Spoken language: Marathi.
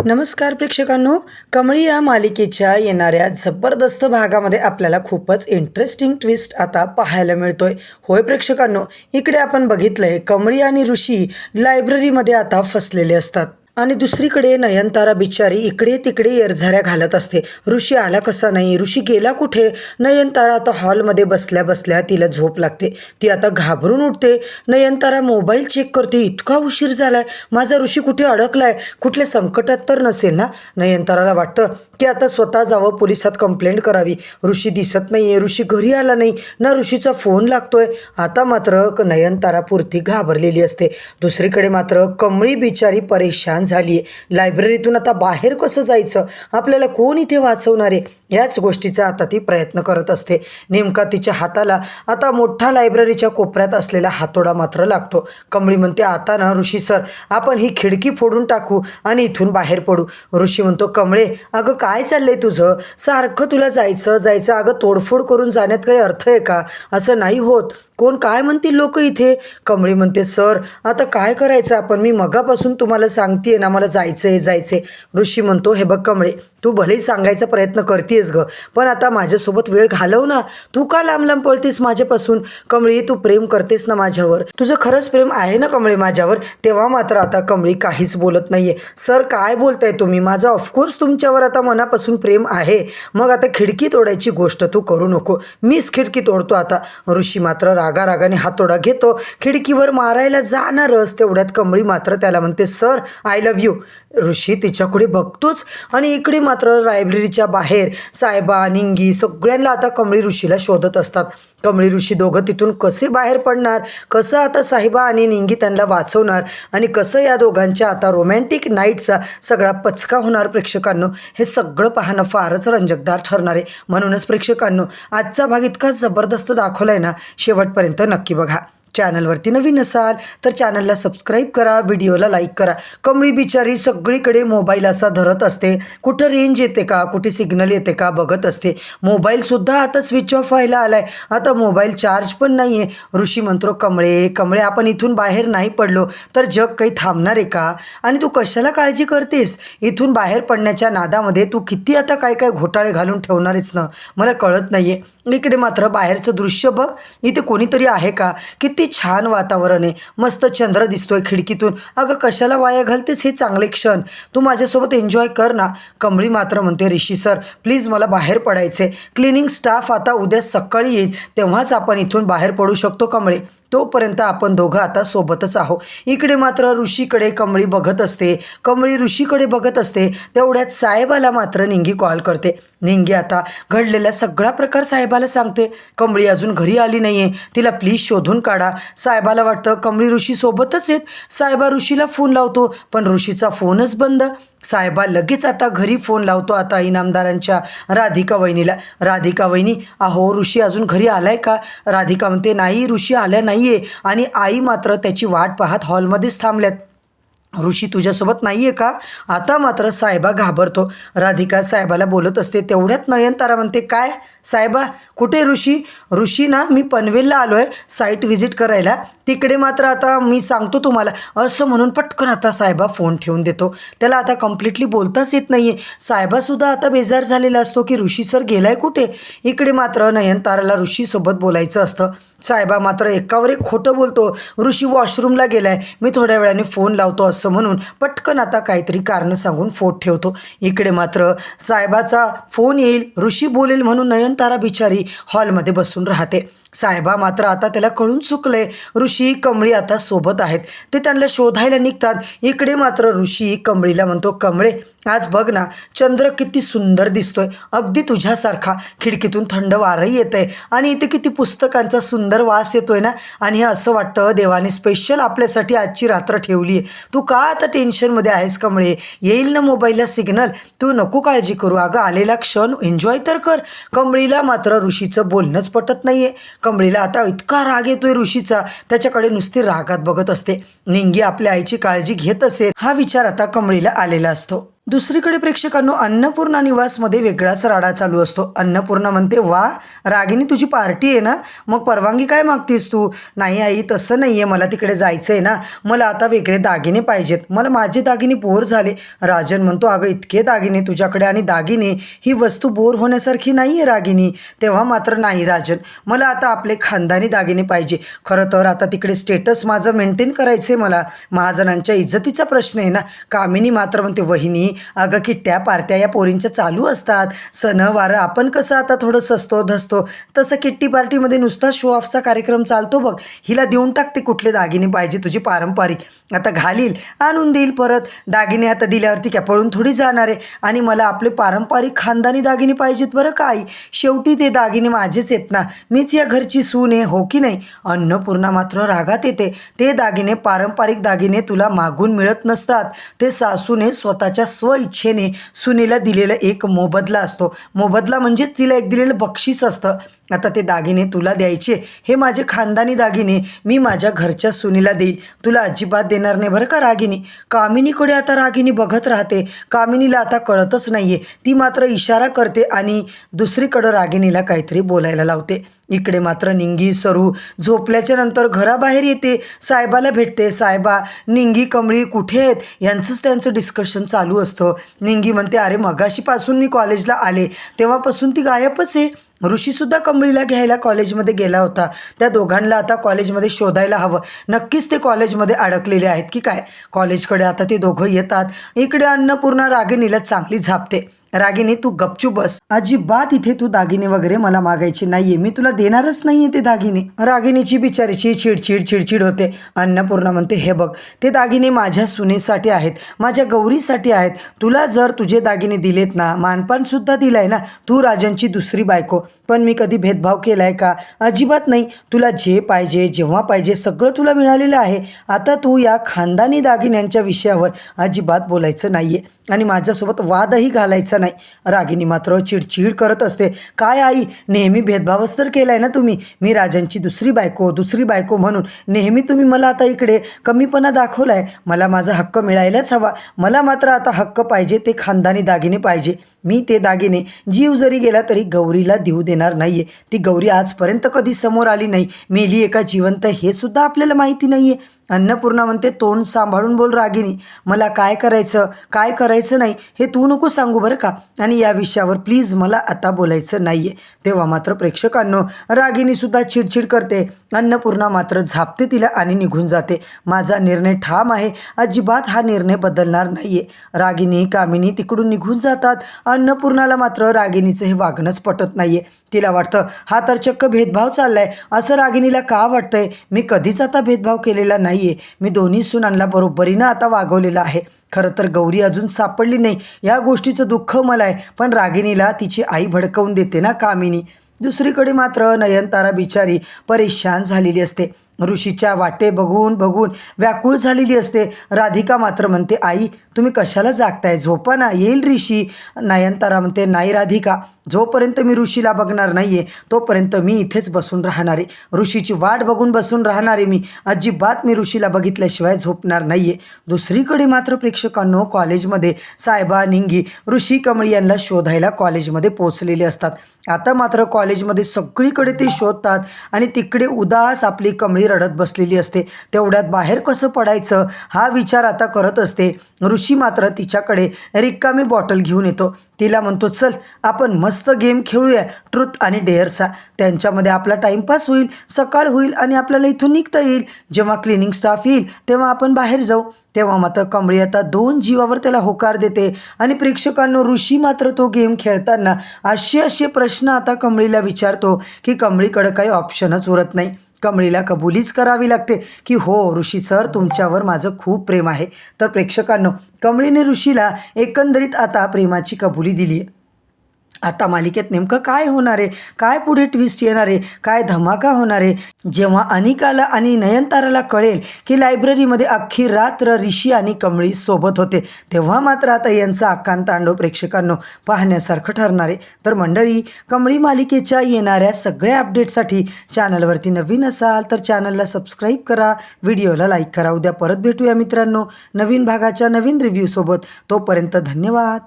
नमस्कार प्रेक्षकांनो, कमळी या मालिकेच्या येणाऱ्या जबरदस्त भागामध्ये आपल्याला खूपच इंटरेस्टिंग ट्विस्ट आता पाहायला मिळतोय. होय प्रेक्षकांनो, इकडे आपण बघितलंय कमळी आणि ऋषी लायब्ररीमध्ये आता फसलेले असतात आणि दुसरीकडे नयनतारा बिचारी इकडे तिकडे येरझाऱ्या घालत असते. ऋषी आला कसा नाही, ऋषी गेला कुठे. नयनतारा आता हॉलमध्ये बसल्या बसल्या तिला झोप लागते. ती आता घाबरून उठते. नयनतारा मोबाईल चेक करते. इतका उशीर झालाय, माझा ऋषी कुठे अडकलाय, कुठल्या संकटात तर नसेल ना. नयनताराला वाटतं की आता स्वतः जावं, पोलिसात कंप्लेंट करावी. ऋषी दिसत नाहीये, ऋषी घरी आला नाही ना, ऋषीचा फोन लागतोय. आता मात्र नयनतारा पुरती घाबरलेली असते. दुसरीकडे मात्र कमळी बिचारी परेशान झाली आहे. लायब्ररीतून आता बाहेर कसं जायचं, आपल्याला कोण इथे वाचवणार आहे, याच गोष्टीचा आता ती प्रयत्न करत असते. नेमका तिच्या हाताला आता मोठा लायब्ररीच्या कोपऱ्यात असलेला हातोडा मात्र लागतो. कमळी म्हणते, आता ना ऋषी सर, आपण ही खिडकी फोडून टाकू आणि इथून बाहेर पडू. ऋषी म्हणतो, कमळे अगं काय चाललंय तुझं, सारखं तुला जायचं. अगं तोडफोड करून जाण्यात काही अर्थ आहे का, असं नाही होत. कोण काय म्हणतील लोक इथे. कमळी म्हणते, सर आता काय करायचं आपण, मी मगापासून तुम्हाला सांगतेय ना, मला जायचंय. ऋषी म्हणतो, हे बघ कमळे, तू भलेही सांगायचा प्रयत्न करतेस ग, पण आता माझ्यासोबत वेळ घालव ना. तू का लांब पळतेस माझ्यापासून. कमळी तू प्रेम करतेस ना माझ्यावर, तुझं खरंच प्रेम आहे ना कमळे माझ्यावर. तेव्हा मात्र आता कमळी काहीच बोलत नाहीये. सर काय बोलताय तुम्ही, माझं ऑफकोर्स तुमच्यावर आता मनापासून प्रेम आहे. मग आता खिडकी तोडायची गोष्ट तू करू नको, मीच खिडकी तोडतो आता. ऋषी मात्र रागाने हातोडा घेतो, खिडकीवर मारायला जाणारच तेवढ्यात कमळी मात्र त्याला म्हणते, सर आय लव्ह यू. ऋषी तिच्याकडे बघतोच आणि इकडे मात्र लायब्ररीच्या बाहेर साहेबा, निंगी सगळ्यांना आता कमळी ऋषीला शोधत असतात. कमळी ऋषी दोघं तिथून कसे बाहेर पडणार, कसं आता साहेबा आणि निंगी त्यांना वाचवणार आणि कसं या दोघांच्या आता रोमॅन्टिक नाईटचा सगळा पचका होणार. प्रेक्षकांनो, हे सगळं पाहणं फारच रंजकदार ठरणार आहे. म्हणूनच प्रेक्षकांनो, आजचा भाग इतका जबरदस्त दाखवला आहे ना, शेवटपर्यंत नक्की बघा. चॅनलवरती नवीन असाल तर चॅनलला सबस्क्राईब करा, व्हिडिओला लाईक करा. कमळी बिचारी सगळीकडे मोबाईल असा धरत असते, कुठं रेंज येते का, कुठे सिग्नल येते का बघत असते. मोबाईलसुद्धा आता स्विच ऑफ व्हायला आलाय, आता मोबाईल चार्ज पण नाही आहे. ऋषी म्हणतो, कमळे आपण इथून बाहेर नाही पडलो तर जग काही थांबणार आहे का, आणि तू कशाला काळजी करतेस. इथून बाहेर पडण्याच्या नादामध्ये तू किती आता काय घोटाळे घालून ठेवणार आहेस ना, मला कळत नाही आहे. इकडे मात्र बाहेरचं दृश्य बघ, इथे कोणीतरी आहे का, किती छान वातावरण आहे, मस्त चंद्र दिसतोय खिडकीतून. अगं कशाला वाया घालतेस हे चांगले क्षण, तू माझ्यासोबत एन्जॉय कर ना. कमळी मात्र म्हणते, ऋषी सर प्लीज मला बाहेर पडायचे, क्लिनिंग स्टाफ आता उद्या सकाळी येईल, तेव्हाच आपण इथून बाहेर पडू शकतो कमळे. तोपर्यंत आपण दोघं आता सोबतच आहो. इकडे मात्र ऋषीकडे कमळी बघत असते, कमळी ऋषीकडे बघत असते. तेवढ्यात साहेबाला मात्र निंगी कॉल करते. निंगी आता घडलेला सगळा प्रकार साहेबाला सांगते. कमळी अजून घरी आली नाही आहे, तिला प्लीज शोधून काढा. साहेबाला वाटतं कमळी ऋषी सोबतच आहेत. साहेबा ऋषीला फोन लावतो, पण ऋषीचा फोनच बंद. साहेबा लगेच आता घरी फोन लावतो आता इनामदारांच्या राधिका वहिनीला. राधिका वहिनी, अहो ऋषी अजून घरी आलाय का. राधिका म्हणते, नाही ऋषी आल्या नाही आहे, आणि आई मात्र त्याची वाट पाहत हॉलमध्येच थांबल्यात. ऋषी तुझ्यासोबत नाही आहे का. आता मात्र साहेबा घाबरतो. राधिका साहेबाला बोलत असते. तेवढ्यात नयनतारा म्हणते, काय साहेबा कुठे ऋषी ना, मी पनवेलला आलो आहे साईट व्हिजिट करायला, तिकडे मात्र आता मी सांगतो तुम्हाला, असं म्हणून पटकन आता साहेबा फोन ठेवून देतो. त्याला आता कम्प्लिटली बोलताच येत नाही आहे. साहेबासुद्धा आता बेजार झालेला असतो की ऋषी सर गेलाय कुठे. इकडे मात्र नयनताराला ऋषीसोबत बोलायचं असतं. साहेबा मात्र एकावर एक खोटं बोलतो. ऋषी वॉशरूमला गेलाय, मी थोड्या वेळाने फोन लावतो असं म्हणून पटकन आता काहीतरी कारणं सांगून फोन ठेवतो. इकडे मात्र साहेबाचा फोन येईल, ऋषी बोलेल म्हणून नयनतारा बिचारी हॉलमध्ये बसून राहते. साहेबा मात्र आता त्याला कळून चुकलंय, ऋषी कमळी आता सोबत आहेत, ते त्यांना शोधायला निघतात. इकडे मात्र ऋषी कमळीला म्हणतो, कमळे आज बघ ना, चंद्र किती सुंदर दिसतोय, अगदी तुझ्यासारखा. खिडकीतून थंड वारही येत आहे आणि इथे किती पुस्तकांचा सुंदर वास येतोय ना, आणि असं वाटतं देवाने स्पेशल आपल्यासाठी आजची रात्र ठेवली आहे. तू का आता टेन्शनमध्ये आहेस कमळे, येईल ना मोबाईलला सिग्नल, तू नको काळजी करू. अगं आलेला क्षण एन्जॉय तर कर. कमळीला मात्र ऋषीचं बोलणंच पटत नाही आहे. कमळीला आता इतका राग येतोय ऋषीचा, त्याच्याकडे नुसती रागात बघत असते. निंगी आपल्या आईची काळजी घेत असेल हा विचार आता कमळीला आलेला असतो. दुसरीकडे प्रेक्षकांनो अन्नपूर्णा निवासमध्ये वेगळाच राडा चालू असतो. अन्नपूर्णा म्हणते, वा रागिनी तुझी पार्टी आहे ना, मग परवानगी काय मागतेस तू? नाही आई तसं नाही आहे, मला तिकडे जायचं आहे ना, मला आता वेगळे दागिने पाहिजेत, मला माझे दागिने बोर झाले. राजन म्हणतो, अगं इतके दागिने तुझ्याकडे आणि दागिने ही वस्तू बोर होण्यासारखी नाही आहे रागिनी. तेव्हा मात्र नाही राजन, मला आता आपले खानदानी दागिने पाहिजे. खरं तर आता तिकडे स्टेटस माझं मेंटेन करायचं आहे, मला महाजनांच्या इज्जतीचा प्रश्न आहे ना. कामिनी मात्र म्हणते, वहिनी अगं किट्ट्या पार्ट्या या पोरींच्या चालू असतात, सणवार आपण कसं आता थोडं ससतो धसतो, तसं किट्टी पार्टीमध्ये नुसता शो ऑफचा कार्यक्रम चालतो बघ. हिला देऊन टाकते कुठले दागिने पाहिजे तुझी पारंपरिक, आता घालील आणून देईल परत. दागिने आता दिल्यावरती काय पळून थोडी जाणार आहे, आणि मला आपले पारंपरिक खानदानी दागिने पाहिजेत बरं का आई. शेवटी ते दागिने माझेच आहेत ना, मीच या घरची सून आहे हो की नाही. अन्नपूर्णा मात्र रागात येते, ते दागिने पारंपरिक दागिने तुला मागून मिळत नसतात, ते सासूने स्वतःच्या इच्छेने सुनेला दिलेला एक मोबदला असतो. मोबदला म्हणजे तिला एक दिलेलं बक्षीस असतं. आता ते दागिने तुला द्यायचे, हे माझे खानदानी दागिने मी माझ्या घरच्या सुनेला देईल, तुला अजिबात देणार नाही बरं का रागिनी. कामिनीकडे आता रागिनी बघत राहते. कामिनीला आता कळतच नाही आहे, ती मात्र इशारा करते आणि दुसरीकडं रागिनीला काहीतरी बोलायला लावते. इकडे मात्र निंगी सरू झोपल्याच्या नंतर घराबाहेर येते, साहेबाला भेटते. साहेबा निंगी कमळी कुठे आहेत यांचंच त्यांचं डिस्कशन चालू असतं. निंगी म्हणते, अरे मगाशीपासून मी कॉलेजला आले तेव्हापासून ती गायबच आहे. ऋषीसुद्धा कमळीला घ्यायला कॉलेजमध्ये गेला होता, त्या दोघांना आता कॉलेजमध्ये शोधायला हवं. नक्कीच ते कॉलेजमध्ये अडकलेले आहेत की काय. कॉलेजकडे आता ते दोघं येतात. इकडे अन्नपूर्णा रागिनीला चांगली झापते. रागिनी तू गपचूप बस, अजिबात इथे तू दागिने वगैरे मला मागायचे नाहीये, मी तुला देणारच नाहीये ते दागिने. रागिनीची बिचारीची चिडचिड होते. अन्नपूर्णा म्हणते, हे बघ ते दागिने माझ्या सुनेसाठी आहेत, माझ्या गौरीसाठी आहेत. तुला जर तुझे दागिने दिलेत ना, मानपानसुद्धा दिलाय ना, तू राजनची दुसरी बायको, पण मी कधी भेदभाव केलाय का? अजिबात नाही. तुला जे पाहिजे जेव्हा पाहिजे सगळं तुला मिळालेलं आहे. आता तू या खानदानी दागिन्यांच्या विषयावर अजिबात बोलायचं नाहीये आणि माझ्यासोबत वादही घालायचा नाही. रागिनी मात्र चिडचिड करत असते. काय आई, नेहमी भेदभावच तर केलाय ना तुम्ही. मी राजनची दुसरी बायको म्हणून नेहमी तुम्ही मला आता इकडे कमीपणा दाखवलाय. मला माझा हक्क मिळायलाच हवा. मला मात्र आता हक्क पाहिजे, ते खानदानी दागिने पाहिजे. मी ते दागिने जीव जरी गेला तरी गौरीला देऊ देणार नाहीये. ती गौरी आजपर्यंत कधी समोर आली नाही, मेली एका जिवंत हे सुद्धा आपल्याला माहिती नाहीये. अन्नपूर्णा म्हणते, तोंड सांभाळून बोल रागिनी, मला काय करायचं नाही हे तू नको सांगू बरं का, आणि या विषयावर प्लीज मला आता बोलायचं नाहीये. तेव्हा मात्र प्रेक्षकांनो रागिनीसुद्धा चिडचिड करते. अन्नपूर्णा मात्र झापते तिला आणि निघून जाते. माझा निर्णय ठाम आहे, अजिबात हा निर्णय बदलणार नाहीये. रागिनी कामिनी तिकडून निघून जातात. अन्नपूर्णाला मात्र रागिनीचं हे वागणंच पटत नाहीये. तिला वाटतं हा तर चक्क भेदभाव चाललाय. असं रागिनीला का वाटतंय? मी कधीच आता भेदभाव केलेला नाहीये, मी दोन्ही सुनांना बरोबरीनं आता वागवलेलं आहे. खरं तर गौरी अजून सापडली नाही या गोष्टीचं दुःख मला आहे, पण रागिनीला तिची आई भडकवून देते ना कामिनी. दुसरीकडे मात्र नयनतारा बिचारी परेशान झालेली असते. ऋषीच्या वाटे बघून व्याकुळ झालेली असते. राधिका मात्र म्हणते, आई तुम्ही कशाला जागताय, झोपा ना, येईल ऋषी. नयनतारा म्हणते, नाही राधिका, जोपर्यंत मी ऋषीला बघणार नाहीये तोपर्यंत मी इथेच बसून राहणारे, ऋषीची वाट बघून बसून राहणारे मी, अजिबात मी ऋषीला बघितल्याशिवाय झोपणार नाहीये. दुसरीकडे मात्र प्रेक्षकांनो कॉलेजमध्ये साहेबा निंगी ऋषी कमळी यांना शोधायला कॉलेजमध्ये पोहोचलेले असतात. आता मात्र कॉलेजमध्ये सगळीकडे ते शोधतात आणि तिकडे उदास आपली कमळी रडत बसलेली असते. तेवढ्यात बाहेर कसं पडायचं हा विचार आता करत असते. ऋषी मात्र तिच्याकडे रिकामी बॉटल घेऊन येतो. तिला म्हणतो, चल आपण मस्त गेम खेळूया ट्रुथ आणि डेअरचा, त्यांच्यामध्ये आपला टाईमपास होईल, सकाळ होईल आणि आपल्याला इथून निघता येईल. जेव्हा क्लिनिंग स्टाफ येईल तेव्हा आपण बाहेर जाऊ. तेव्हा मात्र कमळी आता 2 जीवावर त्याला होकार देते आणि प्रेक्षकांनो ऋषी मात्र तो गेम खेळताना असे प्रश्न आता कमळीला विचारतो की कमळीकडे काही ऑप्शनच उरत नाही. कमळीला कबुलीच करावी लागते की हो ऋषी सर, तुमच्यावर माझं खूप प्रेम आहे. तर प्रेक्षकांनो कमळीने ऋषीला एकंदरीत आता प्रेमाची कबुली दिली आहे. आता मालिकेत नेमकं काय होणार आहे, काय पुढे ट्विस्ट येणार आहे, काय धमाका होणार आहे. जेव्हा अनिकाला आणि नयनताराला कळेल की लायब्ररीमध्ये अख्खी रात्र ऋषी आणि कमळी सोबत होते, तेव्हा मात्र आता यांचं आकांतांडव प्रेक्षकांनो पाहण्यासारखं ठरणार आहे. तर मंडळी, कमळी मालिकेच्या येणाऱ्या सगळ्या अपडेटसाठी चॅनलवरती नवीन असाल तर चॅनलला सबस्क्राईब करा, व्हिडिओला लाईक करा. उद्या परत भेटूया मित्रांनो नवीन भागाच्या नवीन रिव्ह्यूसोबत. तोपर्यंत धन्यवाद.